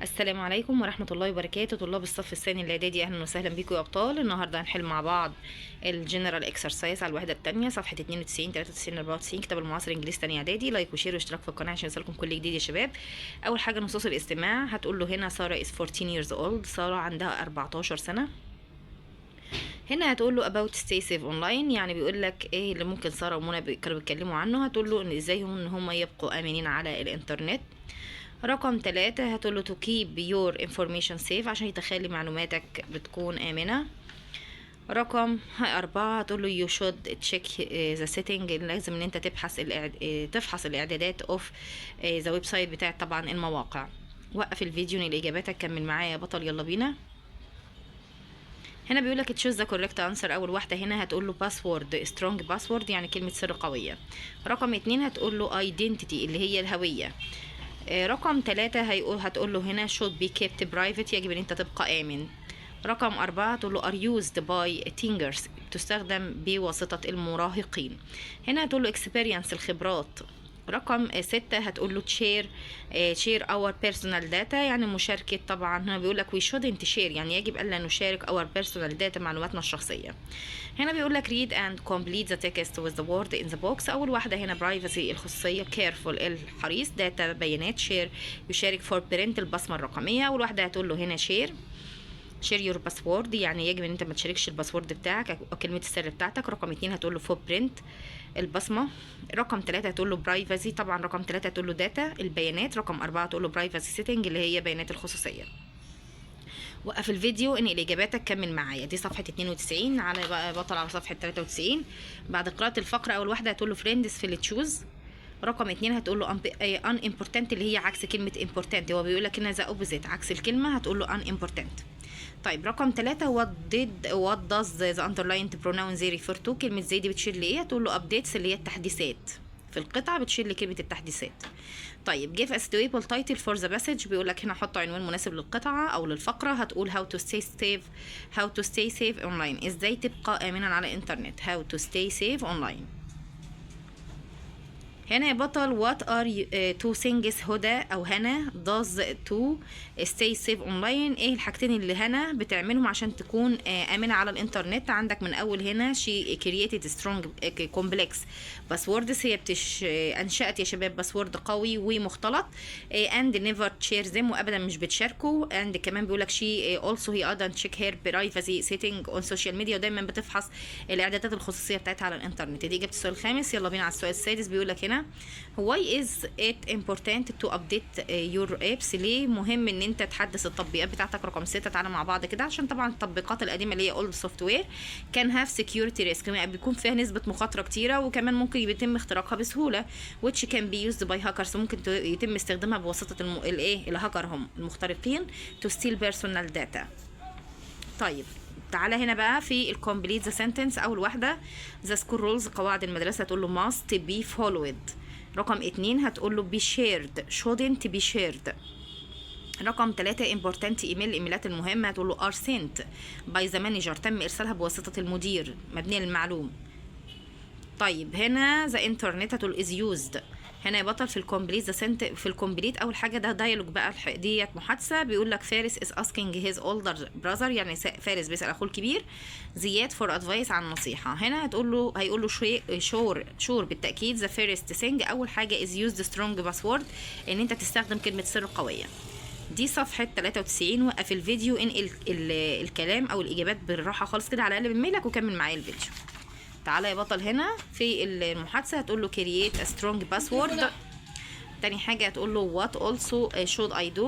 السلام عليكم ورحمة الله وبركاته. طلاب الصف الثاني الإعدادي، أهلا وسهلا بيكم يا أبطال. النهاردة هنحل مع بعض الجنرال اكسرسايز على الوحدة التانية، صفحة 92 93 94، كتاب المعاصر إنجليزي تاني إعدادي. لايك وشير واشتراك في القناة عشان يوصلكم كل جديد يا شباب. أول حاجة نصوص الاستماع. هتقول له هنا سارة is 14 years old، سارة عندها 14 سنة. هنا هتقول له about stay safe online، يعني بيقول لك ايه اللي ممكن سارة ومنى كانوا بيتكلموا عنه. هتقول له ان ازاي هم يبقوا آمنين على الإنترنت. رقم 3 هتقول له to keep your information safe، عشان يتخلي معلوماتك بتكون آمنة. رقم 4 هتقول له you should check the setting، لازم ان انت تفحص الاعدادات of the website بتاعت طبعا المواقع. وقف الفيديو من الاجابات، كمل معايا يا بطل، يلا بينا. هنا بيقول لك تشوز ذا كوريكت انسر. اول واحده هنا هتقول له باسورد سترونج باسورد، يعني كلمه سر قويه. رقم 2 هتقول له ايدنتيتي اللي هي الهويه. رقم 3 هتقول له هنا should be kept private، يجب ان انت تبقى امن. رقم 4 هتقول له are used by teenagers، تستخدم بواسطة المراهقين. هنا هتقول له experience الخبرات. رقم 6 هتقول له share our personal data، يعني مشاركة. طبعا هنا بيقول لك we shouldn't share، يعني يجب ألا نشارك our personal data، معلوماتنا الشخصية. هنا بيقول لك read and complete the text with the word in the box. أول واحدة هنا privacy الخصوصية، careful الحريص، data بيانات، share يشارك، for print البصمة الرقمية. أول واحدة هتقول له هنا share your password، يعني يجب ان انت ما تشاركش الباسورد بتاعك او كلمه السر بتاعتك. رقم 2 هتقول له فوت برنت البصمه. رقم 3 هتقول له برايفسي، طبعا رقم 3 هتقول له داتا البيانات. رقم 4 هتقول له برايفسي سيتنج اللي هي بيانات الخصوصيه. وقف الفيديو، انقل اجاباتك، كمل معايا. دي صفحه 92 على بقى بطل على صفحه 93. بعد قراءه الفقره اول واحده هتقول له فريندز في التشوز. رقم 2 هتقول له ان امبورتنت اللي هي عكس كلمه امبورتنت، هو بيقول لك هنا ذا اوبوزيت عكس الكلمه، هتقول له ان امبورتنت. طيب رقم 3 what does the underlined pronoun they refer to، كلمة زي دي بتشير لإيه؟ هتقول له updates اللي هي التحديثات، في القطعة بتشير لكلمة التحديثات. طيب give a suitable title for the passage، بيقول لك هنا حط عنوان مناسب للقطعة أو للفقرة. هتقول how to stay safe online، إزاي تبقى آمنا على الإنترنت. how to stay safe online. هنا يا بطل what are two things هدى أو هنا does to stay safe online، ايه الحاجتين اللي هنا بتعملهم عشان تكون آمنة على الإنترنت. عندك من أول هنا she created strong complex passwords، هي أنشأت يا شباب باسورد قوي ومختلط. and never share them، وأبدا مش بتشاركه. and كمان بيقولك she also he doesn't check her privacy setting on social media، ودايما بتفحص الإعدادات الخصوصية بتاعتها على الإنترنت. دي إجابة السؤال الخامس. يلا بينا على السؤال السادس. بيقولك هنا why is it important to update your apps، ليه مهم ان انت تحدث التطبيقات بتاعتك. رقم 6 تعالى مع بعض كده. عشان طبعا التطبيقات القديمه اللي هي old software can have security risk، بيكون فيها نسبه مخاطره كتيره، وكمان ممكن يتم اختراقها بسهوله. which can be used by hackers، ممكن يتم استخدامها بواسطه الهاكر هم المخترقين to steal personal data. طيب تعالى هنا بقى في الكومبليت ذا سنتنس. اول واحده ذا سكول رولز، قواعد المدرسه، تقول له must be followed. رقم 2 هتقول له be shared shouldn't be shared. رقم 3 important ايميل، الايميلات المهمه، هتقول له are sent by the manager، تم ارسالها بواسطه المدير، مبنيه للمعلوم. طيب هنا ذا انترنت هتقول is used. هنا يا بطل في الكومبليت في الكومبليت اول حاجه ده دايلوج بقى، ديت محادثه. بيقول لك فارس is asking his older brother، يعني فارس بيسال اخوه الكبير زياد for advice عن نصيحه. هنا هيقول له شور بالتاكيد. ذا فيرست ثينج اول حاجه is used strong password، ان انت تستخدم كلمه سر قويه. دي صفحة 93. وقف الفيديو، انقل الكلام او الاجابات بالراحة خالص كده على قلب ميلك، وكمل معايا الفيديو. تعالى يا بطل هنا في المحادثة هتقول له create a strong password. تاني حاجة هتقول له what also should I do.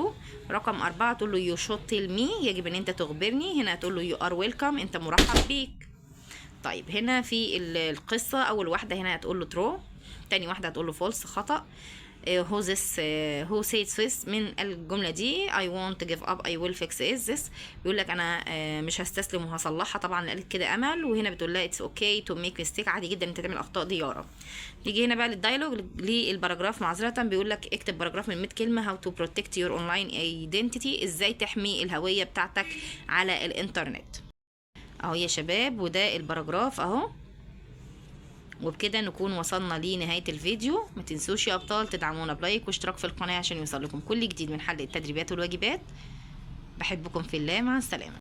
رقم 4 هتقول له you should tell me، يجب ان انت تخبرني. هنا هتقول له you are welcome، انت مرحب بيك. طيب هنا في القصة اول واحدة هنا هتقول له true، تاني واحدة هتقول له false خطأ. who said this، من الجملة دي I won't give up I will fix this، بيقول لك انا مش هستسلم وهصلحها. طبعا قالت كده امل، وهنا بتقول لها it's okay to make mistake، عادي جدا انت تعمل اخطاء دي يارا. نيجي هنا بقى للدايلوج للباراجراف. معذرة بيقول لك اكتب باراجراف من 100 كلمة. how to protect your online identity، ازاي تحمي الهوية بتاعتك على الانترنت. اهو يا شباب، وده الباراجراف اهو، وبكده نكون وصلنا لنهاية الفيديو. ما تنسوش يا ابطال تدعمونا بلايك واشتراك في القناة عشان يوصل لكم كل جديد من حل التدريبات والواجبات. بحبكم في الله، مع السلامة.